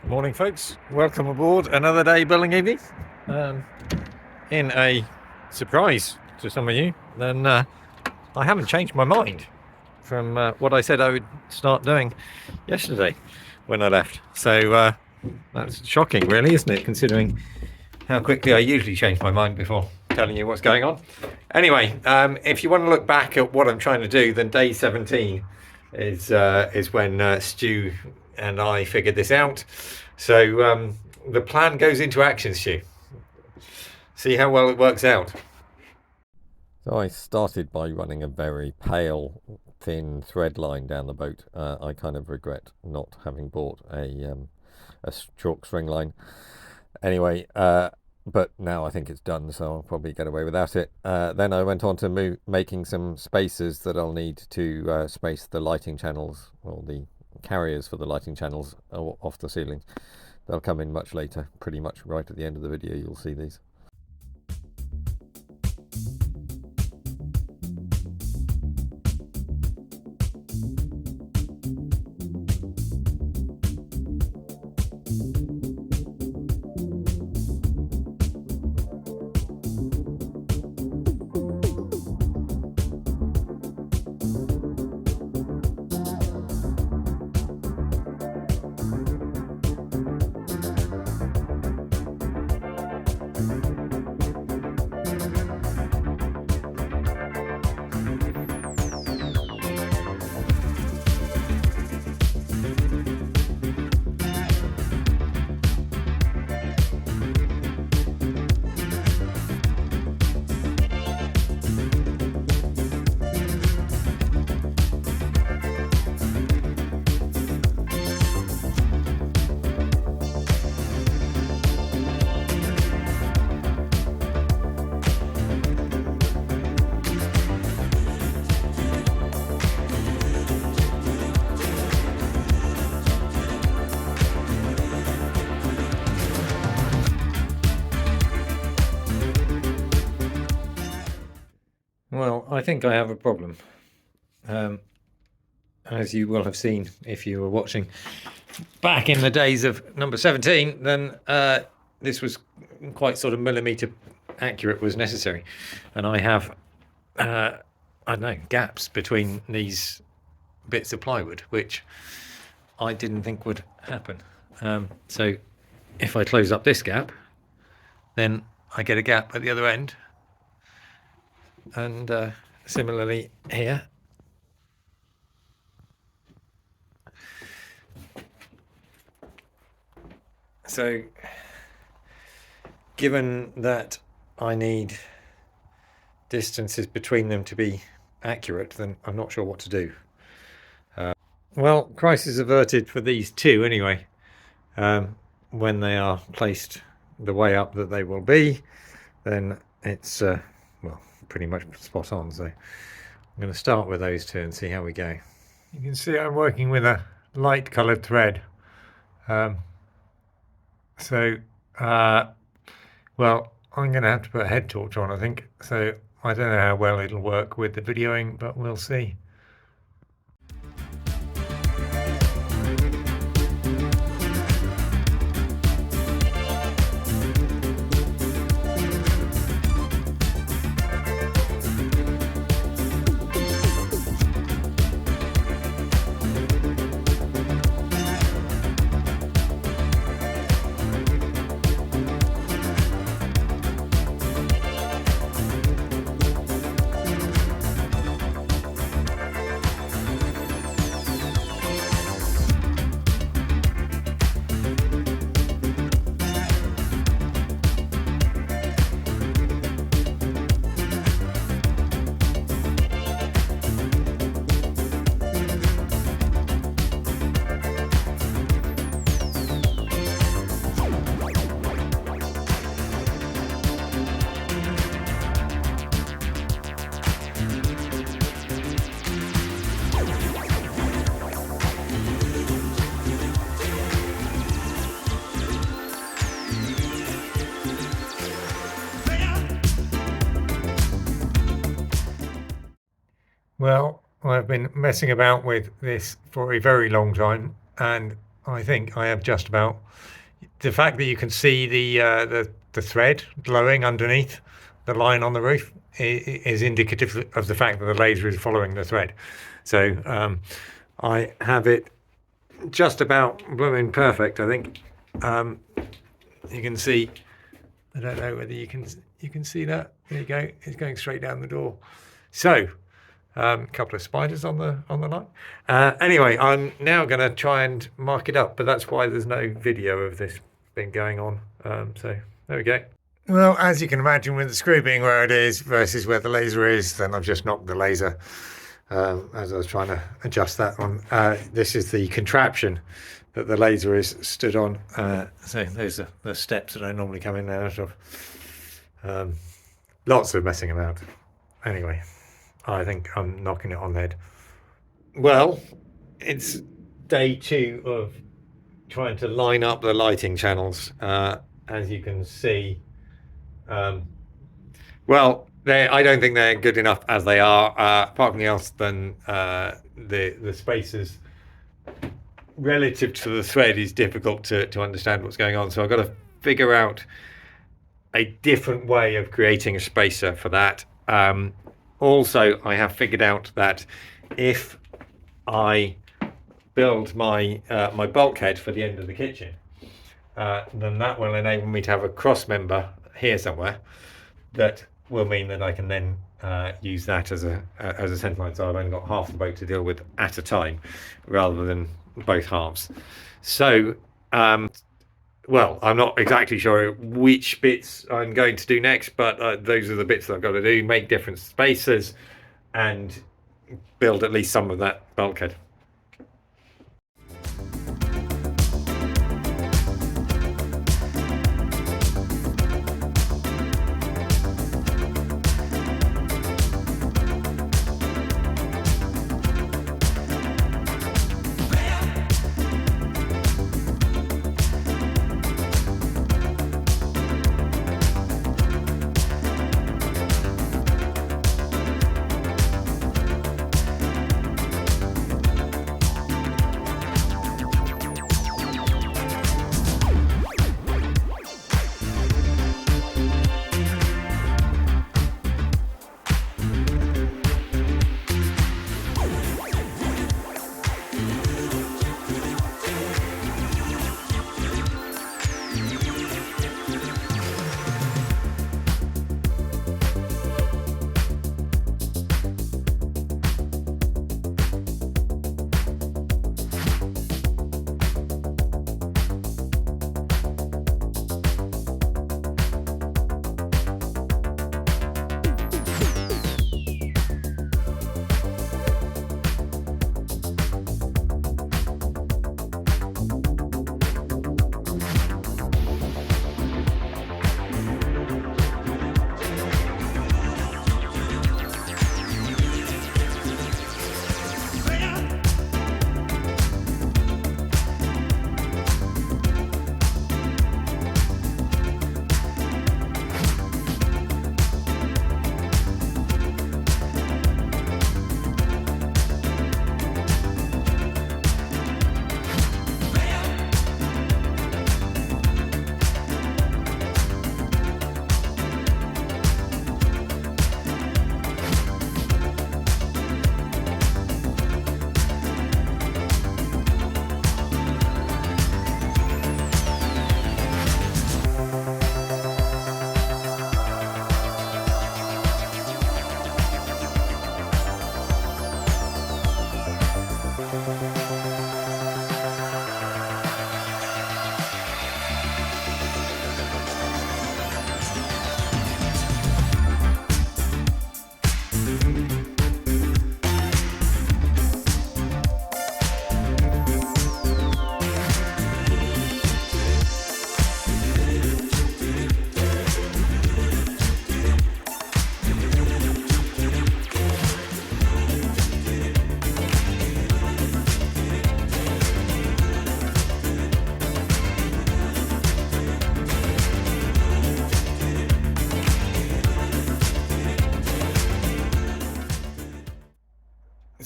Morning folks, welcome aboard another day building evening. In a surprise to some of you, then I haven't changed my mind from what I said I would start doing yesterday when I left. So that's shocking really, isn't it, considering how quickly I usually change my mind before telling you what's going on. Anyway, if you want to look back at what I'm trying to do, then day 17 is when Stu and I figured this out. So the plan goes into action, Stu. See how well it works out. So I started by running a very pale, thin thread line down the boat. I kind of regret not having bought a chalk string line. Anyway, but now I think it's done, so I'll probably get away without it. Then I went on to making some spacers that I'll need to space the lighting channels, or the carriers for the lighting channels off the ceilings. They'll come in much later, pretty much right at the end of the video you'll see these. Well, I think I have a problem. As you will have seen if you were watching back in the days of number 17, then this was quite sort of millimetre accurate was necessary. And I have, I don't know, gaps between these bits of plywood, which I didn't think would happen. So if I close up this gap, then I get a gap at the other end. And similarly here. So given that I need distances between them to be accurate, then I'm not sure what to do. Well, crisis averted for these two anyway. When they are placed the way up that they will be, then it's well, pretty much spot on. So I'm going to start with those two and see how we go. You can see I'm working with a light coloured thread. Well, I'm going to have to put a head torch on, I think. So I don't know how well it'll work with the videoing, but we'll see. Well, I've been messing about with this for a very long time, and I think I have just about. The fact that you can see the thread glowing underneath the line on the roof is indicative of the fact that the laser is following the thread. So I have it just about blooming perfect, I think. You can see. I don't know whether you can see that. There you go. It's going straight down the door. So a couple of spiders on the line. Anyway, I'm now going to try and mark it up, but that's why there's no video of this been going on. So there we go. Well, as you can imagine, with the screw being where it is versus where the laser is, then I've just knocked the laser as I was trying to adjust that on. This is the contraption that the laser is stood on. So those are the steps that I normally come in and out of. Lots of messing about. Anyway, I think I'm knocking it on the head. Well, it's day 2 of trying to line up the lighting channels. As you can see, well, I don't think they're good enough as they are. Apart from else than the spaces relative to the thread is difficult to understand what's going on. So I've got to figure out a different way of creating a spacer for that. Also, I have figured out that if I build my my bulkhead for the end of the kitchen, then that will enable me to have a cross member here somewhere that will mean that I can then use that as a centerline. So I've only got half the boat to deal with at a time rather than both halves. So well, I'm not exactly sure which bits I'm going to do next, but those are the bits that I've got to do: make different spaces and build at least some of that bulkhead.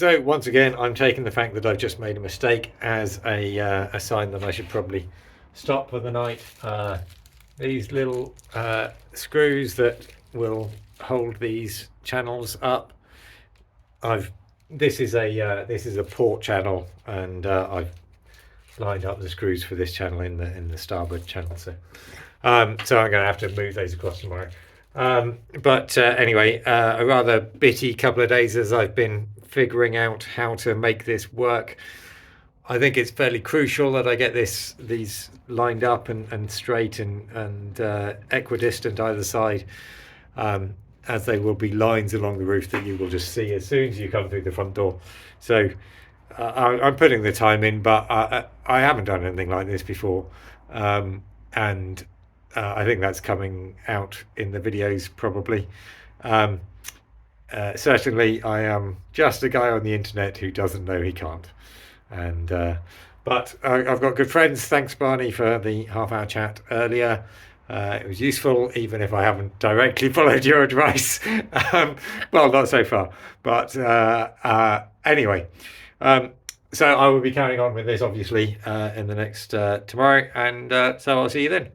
So once again, I'm taking the fact that I've just made a mistake as a sign that I should probably stop for the night. These little screws that will hold these channels up. This is a port channel, and I've lined up the screws for this channel in the starboard channel. So I'm going to have to move those across tomorrow. But anyway, a rather bitty couple of days as I've been figuring out how to make this work. I think it's fairly crucial that I get these lined up and straight and equidistant either side, as they will be lines along the roof that you will just see as soon as you come through the front door. So I'm putting the time in, but I haven't done anything like this before, and I think that's coming out in the videos probably. Certainly I am just a guy on the internet who doesn't know he can't. And but I've got good friends. Thanks, Barney, for the half-hour chat earlier. It was useful, even if I haven't directly followed your advice. Well, not so far. But anyway, so I will be carrying on with this, obviously, in the next tomorrow. And so I'll see you then.